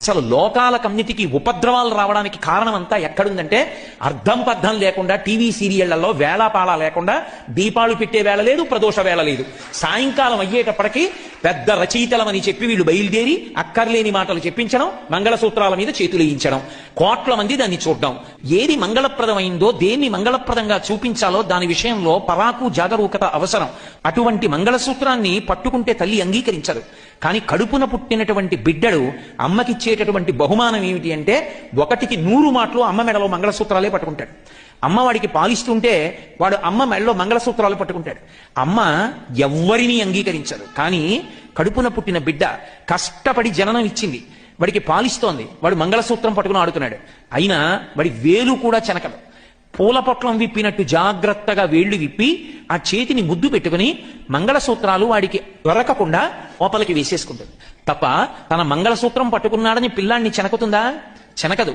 అసలు లోకాలకన్నిటికీ ఉపద్రవాలు రావడానికి కారణం అంతా ఎక్కడుందంటే అర్థం పర్థం లేకుండా టీవీ సీరియళ్లలో వేళాపాళ లేకుండా దీపాలు పెట్టే వేళ లేదు, ప్రదోష వేళ లేదు. సాయంకాలం అయ్యేటప్పటికీ పెద్ద రచయితలమని చెప్పి వీళ్ళు బయలుదేరి అక్కర్లేని మాటలు చెప్పించడం, మంగళసూత్రాల మీద చేతులేయించడం, కోట్ల మంది దాన్ని చూడడం. ఏది మంగళప్రదమైందో, దేన్ని మంగళప్రదంగా చూపించాలో దాని విషయంలో పరాకు జాగరూకత అవసరం. అటువంటి మంగళసూత్రాన్ని పట్టుకుంటే తల్లి అంగీకరించదు. కానీ కడుపున పుట్టినటువంటి బిడ్డడు అమ్మకిచ్చేటటువంటి బహుమానం ఏమిటి అంటే 1కి 100 మాటలు అమ్మ మెడలో మంగళసూత్రాలే పట్టుకుంటాడు. అమ్మ వాడికి పాలిస్తుంటే వాడు అమ్మ మెడలో మంగళసూత్రాలు పట్టుకుంటాడు. అమ్మ ఎవ్వరినీ అంగీకరించదు. కానీ కడుపున పుట్టిన బిడ్డ కష్టపడి జననం ఇచ్చింది, వాడికి పాలిస్తోంది, వాడు మంగళసూత్రం పట్టుకుని ఆడుతున్నాడు. అయినా వాడి వేలు కూడా చెనకదు. పూల పొట్లం విప్పినట్టు జాగ్రత్తగా వేళ్లు విప్పి ఆ చేతిని ముద్దు పెట్టుకుని మంగళసూత్రాలు వాడికి దొరకకుండా లోపలికి వేసేసుకుంటుంది తప్ప తన మంగళసూత్రం పట్టుకున్నాడని పిల్లాన్ని చెనకుతుందా? చెనకదు.